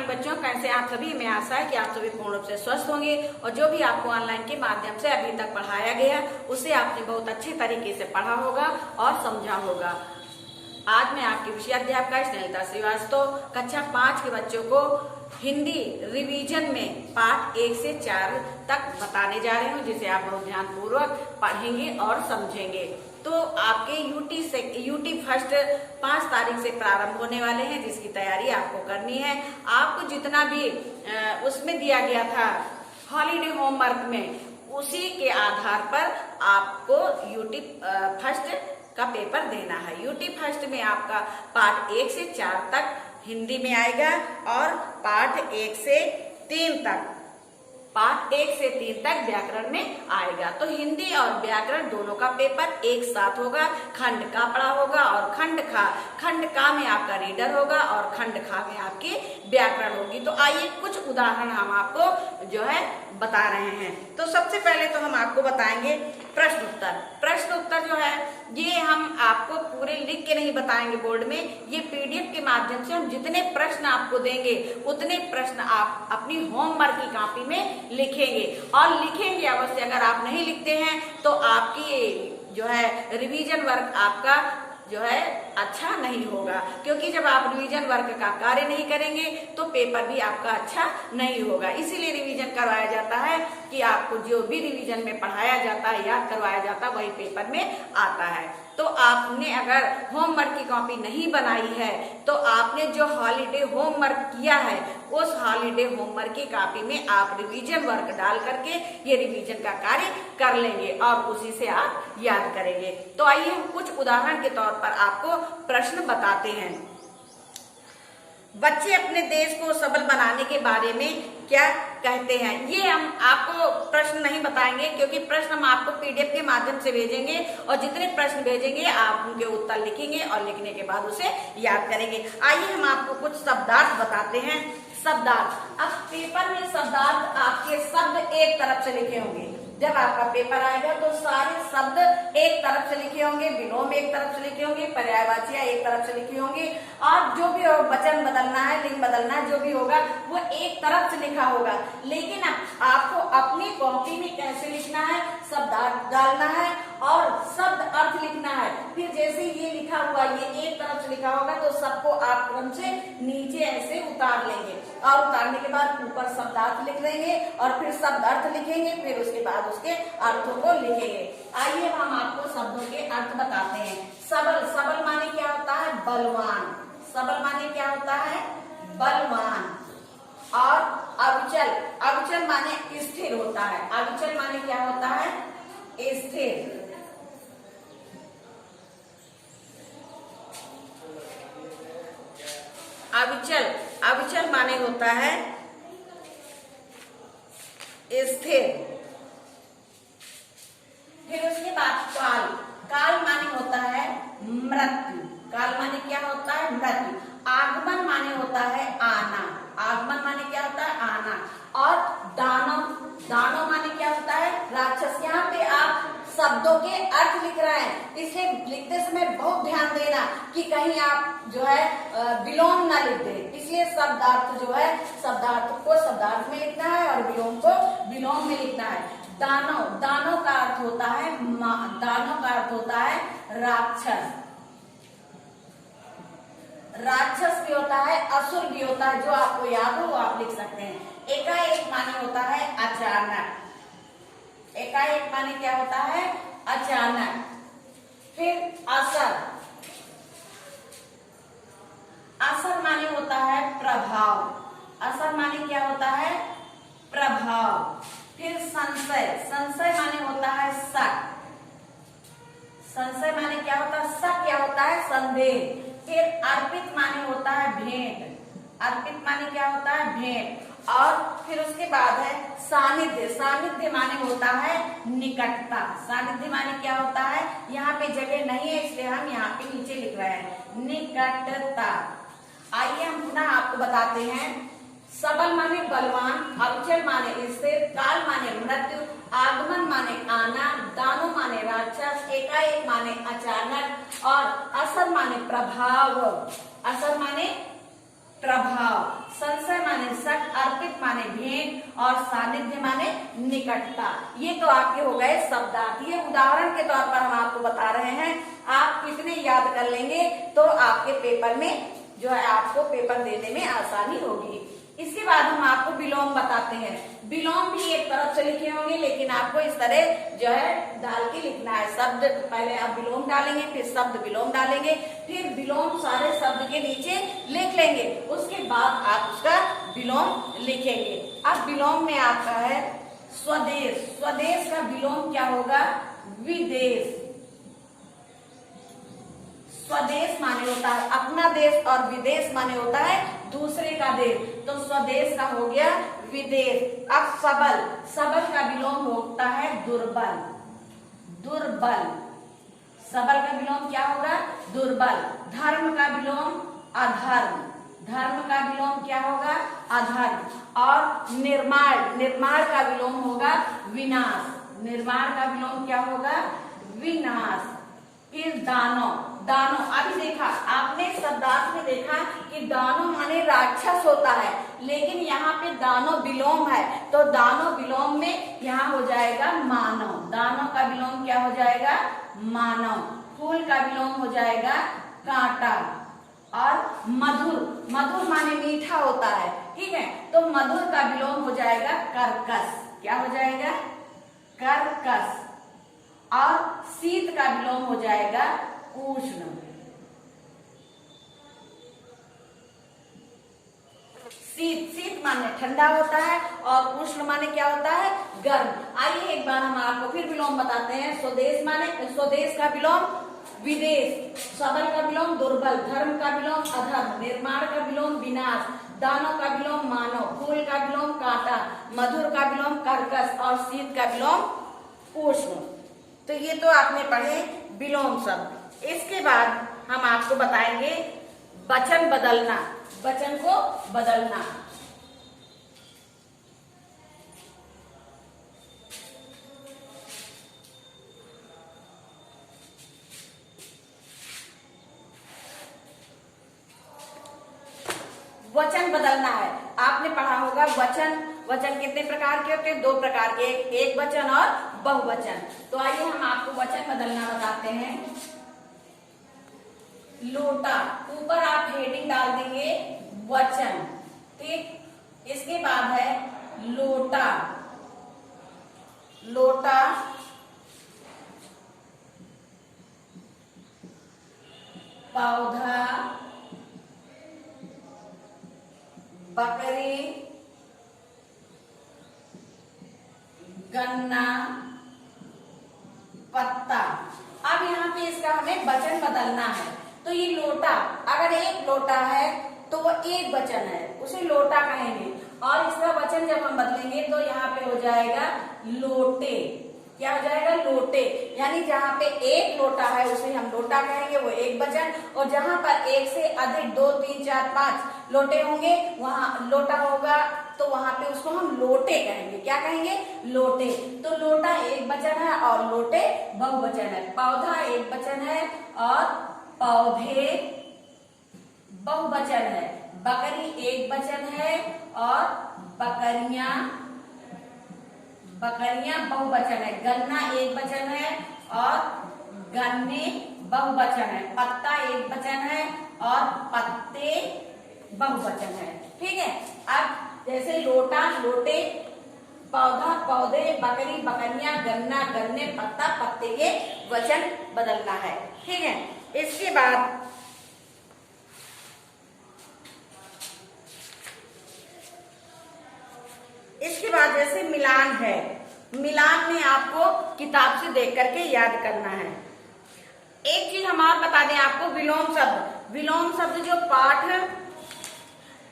Morning बच्चों, कैसे आप सभी। मैं आशा है कि आप सभी पूर्ण रूप से स्वस्थ होंगे और जो भी आपको ऑनलाइन के माध्यम से अभी तक पढ़ाया गया उसे आपने बहुत अच्छे तरीके से पढ़ा होगा और समझा होगा। आज मैं आपकी विषय अध्यापिका स्नेहलता श्रीवास्तव कक्षा 5 के बच्चों को हिंदी रिवीजन में पाठ 1 से 4 तक बताने जा रही हूँ, जिसे आप बहुत ध्यानपूर्वक पढ़ेंगे और समझेंगे। तो आपके यूटी फर्स्ट 5 तारीख से प्रारंभ होने वाले हैं, जिसकी तैयारी आपको करनी है। आपको जितना भी उसमें दिया गया था हॉलीडे होमवर्क में, उसी के आधार पर आपको यूटी फर्स्ट का पेपर देना है। यूटी फर्स्ट में आपका पाठ 1 से 4 तक हिंदी में आएगा और पाठ 1 से 3 तक व्याकरण में आएगा। तो हिंदी और व्याकरण दोनों का पेपर एक साथ होगा। खंड का पढ़ा होगा और खंड का में आपका रीडर होगा और खंड खा में आपकी व्याकरण होगी। तो आइए कुछ उदाहरण हम आपको जो है बता रहे हैं। तो सबसे पहले तो हम आपको बताएंगे प्रश्न उत्तर जो है ये हम आपको पूरे लिख के नहीं बताएंगे बोर्ड में, ये पीडीएफ के माध्यम से हम जितने प्रश्न आपको देंगे उतने प्रश्न आप अपनी होमवर्क की कॉपी में लिखेंगे और लिखेंगे अवश्य। अगर आप नहीं लिखते हैं तो आपकी जो है रिवीजन वर्क आपका जो है अच्छा नहीं होगा, क्योंकि जब आप रिवीजन वर्क का कार्य नहीं करेंगे तो पेपर भी आपका अच्छा नहीं होगा। इसीलिए रिवीजन करवाया जाता है कि आपको जो भी रिवीजन में पढ़ाया जाता है, याद करवाया जाता है, वही पेपर में आता है। तो आपने अगर होमवर्क की कॉपी नहीं बनाई है तो आपने जो हॉलीडे होमवर्क किया है उस हॉलीडे होमवर्क की कॉपी में आप रिवीजन वर्क डाल करके ये रिवीजन का कार्य कर लेंगे और उसी से आप याद करेंगे। तो आइए हम कुछ उदाहरण के तौर पर आपको प्रश्न बताते हैं। बच्चे अपने देश को सबल बनाने के बारे में क्या कहते हैं? ये हम आपको प्रश्न नहीं बताएंगे, क्योंकि प्रश्न हम आपको पीडीएफ के माध्यम से भेजेंगे और जितने प्रश्न भेजेंगे आप उनके उत्तर लिखेंगे और लिखने के बाद उसे याद करेंगे। आइए हम आपको कुछ शब्दार्थ बताते हैं। शब्दार्थ, अब पेपर में शब्दार्थ आपके शब्द एक तरफ से लिखे होंगे। जब आपका पेपर आएगा तो सारे शब्द एक तरफ से लिखे होंगे, विलोम एक तरफ से लिखे होंगे, पर्यायवाचियां एक तरफ से लिखी होंगी और जो भी वचन बदलना है, लिंग बदलना है, जो भी होगा वो एक तरफ से लिखा होगा। लेकिन आपको अपनी कॉपी में कैसे लिखना है, शब्दार्थ डालना है और शब्द अर्थ लिखना है। फिर जैसे ये लिखा हुआ ये एक तरफ से लिखा होगा तो सबको आप क्रम से नीचे ऐसे उतार लेंगे और उतारने के बाद ऊपर शब्दार्थ लिख लेंगे और फिर शब्द अर्थ लिखेंगे, फिर उसके बाद उसके अर्थों को लिखेंगे। आइए हम आपको शब्दों के अर्थ बताते हैं। सबल माने क्या होता है? बलवान। सबल माने क्या होता है? बलवान। और अविचल माने स्थिर होता है। अविचल माने क्या होता है? स्थिर। अविचल माने होता है स्थिर। फिर उसके बाद काल माने होता है मृत्यु। काल माने क्या होता है? मृत्यु। आगमन माने होता है आना। आगमन माने क्या होता है? आना। और दानव माने क्या होता है? राक्षस। यहाँ पे आप शब्दों के अर्थ लिख रहे हैं, इसलिए लिखते समय बहुत ध्यान देना कि कहीं आप जो है विलोम ना लिख दें। इसलिए शब्दार्थ जो है शब्दार्थ को शब्दार्थ में लिखना है और विलोम को विलोम में लिखना है। दानव का अर्थ होता है राक्षस। राक्षस भी होता है, असुर भी होता है। जो आपको याद हो वो आप लिख सकते हैं। एकाएक माने होता है अचानक। एकाएक माने क्या होता है? अचानक। फिर असर माने होता है प्रभाव। असर माने क्या होता है? प्रभाव। फिर संशय माने होता है शक। संशय माने क्या होता है? शक क्या होता है? संदेह। फिर अर्पित माने होता है भेंट। अर्पित माने क्या होता है? भेंट। और फिर उसके बाद है सानिध्य। सानिध्य माने होता है निकटता। सानिध्य माने क्या होता है? यहाँ पे जगह नहीं है इसलिए हम यहाँ पे नीचे लिख रहे हैं, निकटता। आइए हम पुनः आपको बताते हैं। सबल माने बलवान, अविचल माने स्थिर, काल माने मृत्यु, आगमन माने आना, दानो माने राक्षस, एकाएक माने अचानक और असर माने प्रभाव। असर माने प्रभाव। संशय माने माने भेंट और सानिध्य माने निकटता। ये तो आपके हो गए शब्दार्थ। ये उदाहरण के तौर पर हम आपको बता रहे हैं, आप कितने याद कर लेंगे तो आपके पेपर में जो है आपको पेपर देने में आसानी होगी। इसके बाद हम आपको विलोम बताते हैं। विलोम भी एक तरफ से लिखे होंगे, लेकिन आपको इस तरह जो है डाल के लिखना है। शब्द पहले आप विलोम डालेंगे, फिर शब्द विलोम डालेंगे, फिर विलोम सारे शब्द के नीचे लिख लेंगे, उसके बाद आप उसका विलोम लिखेंगे। अब विलोम में आपका है स्वदेश। स्वदेश का विलोम क्या होगा? विदेश। स्वदेश माने होता है अपना देश और विदेश माने होता है दूसरे का देश, तो स्वदेश का हो गया विदेश। अब सबल। सबल का विलोम होता है दुर्बल। दुर्बल। सबल का विलोम क्या होगा? दुर्बल। धर्म का विलोम अधर्म। धर्म का विलोम क्या होगा? अधर्म। और निर्माण। निर्माण का विलोम होगा विनाश। निर्माण का विलोम क्या होगा? विनाश। फिर दानव। दानव अभी देखा आपने शब्दार्थ में देखा कि दानव माने राक्षस होता है, लेकिन यहाँ पे दानव विलोम है, तो दानव विलोम में यहाँ हो जाएगा मानव। दानव का विलोम क्या हो जाएगा? मानव। फूल का विलोम हो जाएगा कांटा। और मधुर। मधुर माने मीठा होता है, ठीक है, तो मधुर का विलोम हो जाएगा कर्कश। क्या हो जाएगा? कर्कश। और शीत का विलोम हो जाएगा उष्ण। शीत। शीत माने ठंडा होता है और उष्ण माने क्या होता है? गर्म। आइए एक बार हम आपको फिर विलोम बताते हैं। स्वदेश माने स्वदेश का विलोम विदेश। सबल का विलोम दुर्बल। धर्म का विलोम अधर्म। निर्माण का विलोम विनाश। दानव का विलोम मानव। फूल का विलोम कांटा। मधुर का विलोम कर्कश और शीत का विलोम उष्ण। तो ये तो आपने पढ़े विलोम शब्द। इसके बाद हम आपको बताएंगे वचन बदलना। वचन को बदलना। वचन बदलना है। आपने पढ़ा होगा वचन। वचन कितने प्रकार के होते हैं? 2 प्रकार के, एक वचन और बहुवचन। तो आइए हम आपको वचन बदलना बताते हैं। लोटा। ऊपर आप हेडिंग डाल देंगे वचन, ठीक। इसके बाद है लोटा। लोटा। पौधा। बकरी। गन्ना। पत्ता। अब यहाँ पे इसका हमें वचन बदलना है। तो ये लोटा, अगर एक लोटा है तो वो एक वचन है, उसे लोटा कहेंगे। और इसका वचन जब हम बदलेंगे तो यहाँ पे हो जाएगा लोटे। क्या हो जाएगा? लोटे। यानी जहाँ पे एक लोटा है उसे हम लोटा कहेंगे, वो एक वचन। और जहाँ पर एक से अधिक 2, 3, 4, 5 लोटे होंगे, वहां लोटा होगा, तो वहां पे उसको हम लोटे कहेंगे। क्या कहेंगे? लोटे। तो लोटा एक वचन है और लोटे बहुवचन है। पौधा एक वचन है और पौधे बहुवचन है। बकरी एक वचन है और बकरियां बहुवचन है। गन्ना एक वचन है और गन्ने बहुवचन है। पत्ता एक वचन है और पत्ते बहुवचन है, ठीक है। अब जैसे लोटा, लोटे, पौधा, पौधे, बकरी, बकरियां, गन्ना, गन्ने, पत्ता, पत्ते, ये वचन बदलना है, ठीक है। इसके बाद जैसे मिलान है। मिलान में आपको किताब से देख करके याद करना है। एक चीज हम और बता दें आपको, विलोम शब्द। विलोम शब्द जो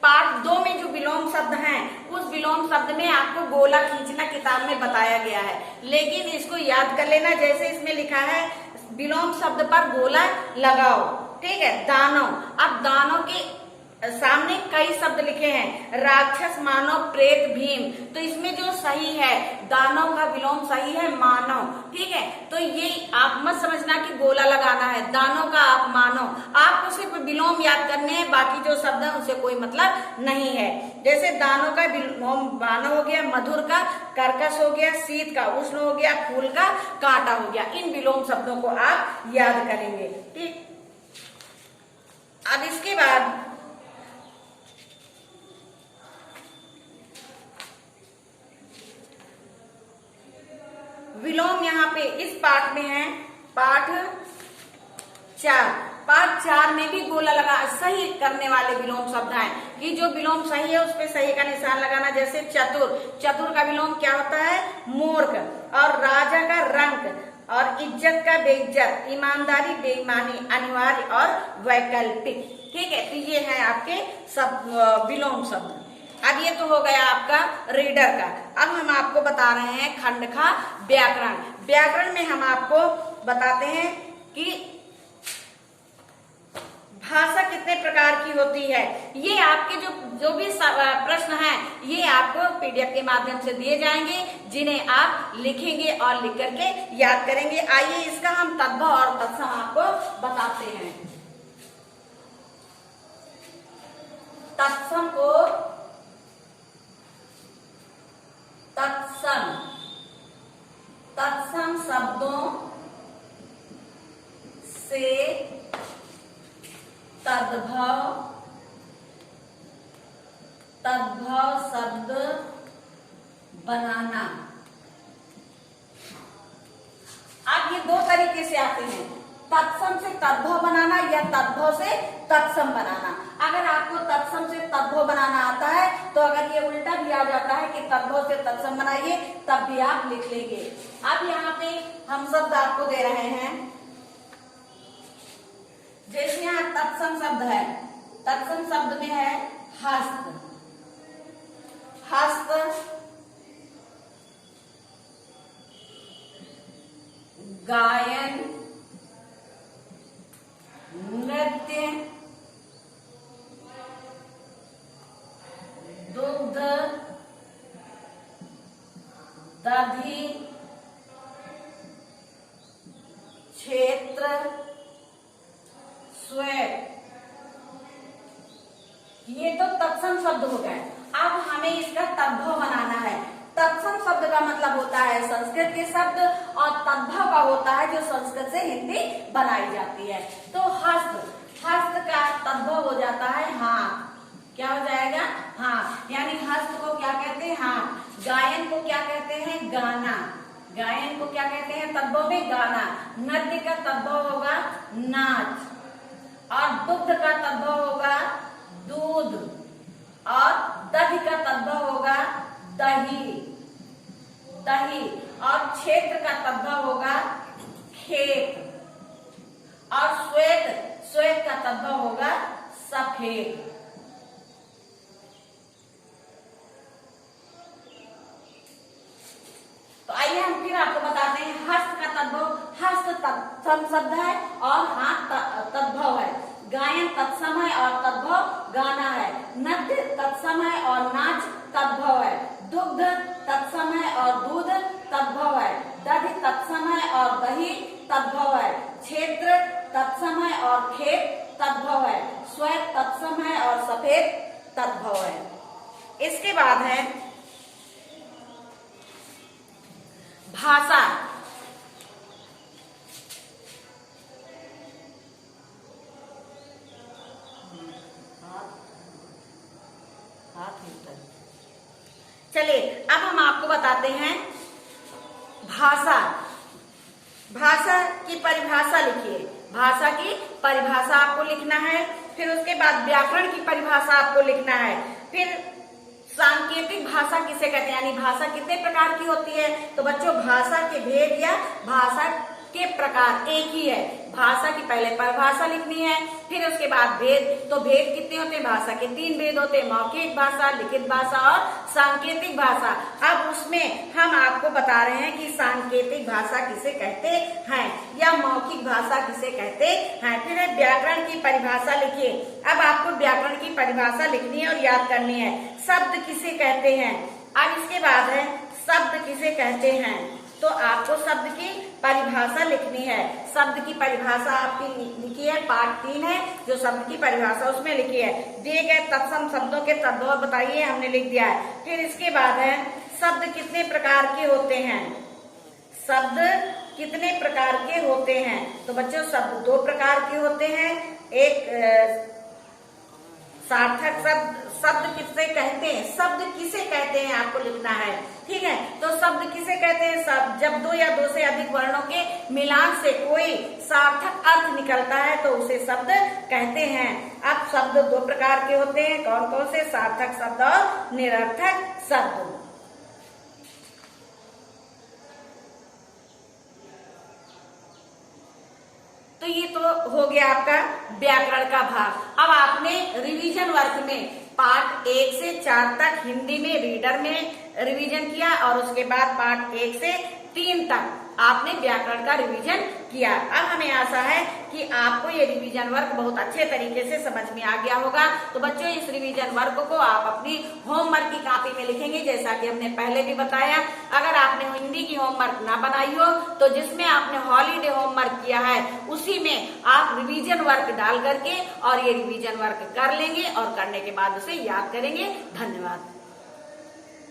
पार्ट 2 में जो विलोम शब्द हैं, उस विलोम शब्द में आपको गोला खींचना किताब में बताया गया है, लेकिन इसको याद कर लेना। जैसे इसमें लिखा है विलोम शब्द पर गोला लगाओ, ठीक है। दानव। अब दानव के सामने कई शब्द लिखे हैं, राक्षस, मानव, प्रेत, भीम। तो इसमें जो सही है, दानव का विलोम सही है मानव, ठीक है। तो ये आप मत समझना कि गोला लगाना है, दानव का आप मानव, आपको सिर्फ विलोम याद करने हैं, बाकी जो शब्द है उनसे कोई मतलब नहीं है। जैसे दानव का विलोम मानव हो गया, मधुर का कर्कश हो गया, शीत का उष्ण हो गया, फूल का कांटा हो गया। इन विलोम शब्दों को आप याद करेंगे, ठीक। अब इसके बाद विलोम यहाँ पे इस पाठ में है, पाठ 4। पाठ 4 में भी गोला लगा सही करने वाले विलोम शब्द हैं कि जो विलोम सही है उस पे सही का निशान लगाना। जैसे चतुर, चतुर का विलोम क्या होता है, मूर्ख। और राजा का रंक, और इज्जत का बेइज्जत, ईमानदारी, बेईमानी, अनिवार्य और वैकल्पिक, ठीक है। तो ये है आपके सब विलोम शब्द। अब ये तो हो गया आपका रीडर का। अब हम आपको बता रहे हैं खंड का व्याकरण। व्याकरण में हम आपको बताते हैं कि भाषा कितने प्रकार की होती है। ये आपके जो भी प्रश्न हैं ये आपको पीडीएफ के माध्यम से दिए जाएंगे, जिन्हें आप लिखेंगे और लिख करके याद करेंगे। आइए इसका हम तद्भव और तत्सम आपको बताते हैं। तत्सम को तत्सम, तत्सम शब्दों से तद्भव, तद्भव शब्द बनाना। अब ये दो तरीके से आते हैं, तत्सम से तद्भव बनाना या तद्भव से तत्सम बनाना। अगर आपको तत्सम से तद्भव बनाना आता है तो अगर ये उल्टा भी आ जाता है कि तद्भव से तत्सम बनाइए तब भी आप लिख लेंगे। अब यहाँ पे हम शब्द आपको दे रहे हैं, जैसे यहाँ तत्सम शब्द है, तत्सम शब्द में है हस्त, हस्त, गायन, नृत्य, दुग्ध, दधि, क्षेत्र, श्वेत। ये तो तत्सम शब्द हो गए। अब हमें इसका तद्भव बनाना है। तत्सम शब्द का मतलब होता है संस्कृत के शब्द, और तद्भव का होता है जो संस्कृत से हिंदी बनाई जाती है। तो हस्त, हस्त का तद्भव हो जाता है हाथ। क्या हो जाएगा, हाथ। यानी हस्त को क्या कहते हैं, हाथ। गायन को क्या कहते हैं, गाना। गायन को क्या कहते हैं तद्भव में, गाना। नृत्य का तद्भव होगा नाच, और दुग्ध का तद्भव होगा दूध, और दधि का तद्भव होगा दही, दही। और क्षेत्र का तद्भव होगा खेत, और श्वेत, श्वेत का तद्भव होगा सफेद। तो आइए हम फिर आपको बताते हैं हस्त का तद्भव। हस्त तत्सम शब्द है और हाथ तद्भव है। गायन तत्सम है और तद्भव गाना है। नृत्य तत्सम है और नाच तद्भव है। दुग्ध तत्सम है और दूध तद्भव है। दधि तत्सम है और दही तद्भव है। क्षेत्र तत्सम है और खेत तद्भव है। श्वेत तत्सम है और सफेद तद्भव है। इसके बाद है भाषा। चलिए अब हम आपको बताते हैं भाषा। भाषा की परिभाषा लिखिए। भाषा की परिभाषा आपको लिखना है। फिर उसके बाद व्याकरण की परिभाषा आपको लिखना है। फिर सांकेतिक भाषा किसे कहते हैं, यानी भाषा कितने प्रकार की होती है। तो बच्चों भाषा के भेद या भाषा के प्रकार एक ही है। भाषा की पहले परिभाषा लिखनी है, फिर उसके बाद भेद। तो भेद कितने होते हैं? भाषा के 3 भेद होते हैं, मौखिक भाषा, लिखित भाषा और सांकेतिक भाषा। अब उसमें हम आपको बता रहे हैं कि सांकेतिक भाषा किसे कहते हैं या मौखिक भाषा किसे कहते हैं। फिर है व्याकरण की परिभाषा लिखिए। अब आपको व्याकरण की परिभाषा लिखनी है और याद करनी है। शब्द किसे कहते हैं? अब इसके बाद है शब्द किसे कहते हैं, तो आपको शब्द की परिभाषा लिखनी है। शब्द की परिभाषा आपकी लिखी है, पार्ट 3 है जो शब्द की परिभाषा उसमें लिखी है। दिए गए तत्सम शब्दों के तद्भव बताइए, हमने लिख दिया है। फिर इसके बाद है शब्द कितने प्रकार के होते हैं? शब्द कितने प्रकार के होते हैं? तो बच्चों शब्द 2 प्रकार के होते हैं। एक सार्थक शब्द। शब्द किसे कहते हैं? शब्द किसे कहते हैं आपको लिखना है, ठीक है। तो शब्द किसे कहते हैं? शब्द जब 2 या 2 से अधिक वर्णों के मिलान से कोई सार्थक अर्थ निकलता है तो उसे शब्द कहते हैं। अब शब्द 2 प्रकार के होते हैं, कौन कौन से? सार्थक शब्द और निरर्थक शब्द। तो ये तो हो गया आपका व्याकरण का भाग। अब आपने रिवीजन वर्क में पार्ट 1 से 4 तक हिंदी में रीडर में रिवीजन किया और उसके बाद पार्ट 1 से 3 तक आपने व्याकरण का रिवीजन किया। अब हमें आशा है कि आपको ये रिवीजन वर्क बहुत अच्छे तरीके से समझ में आ गया होगा। तो बच्चों इस रिवीजन वर्क को आप अपनी होमवर्क की कॉपी में लिखेंगे, जैसा कि हमने पहले भी बताया। अगर आपने हिंदी की होमवर्क ना बनाई हो तो जिसमें आपने हॉलीडे होमवर्क किया है उसी में आप रिवीजन वर्क डाल करके और ये रिवीजन वर्क कर लेंगे और करने के बाद उसे याद करेंगे। धन्यवाद।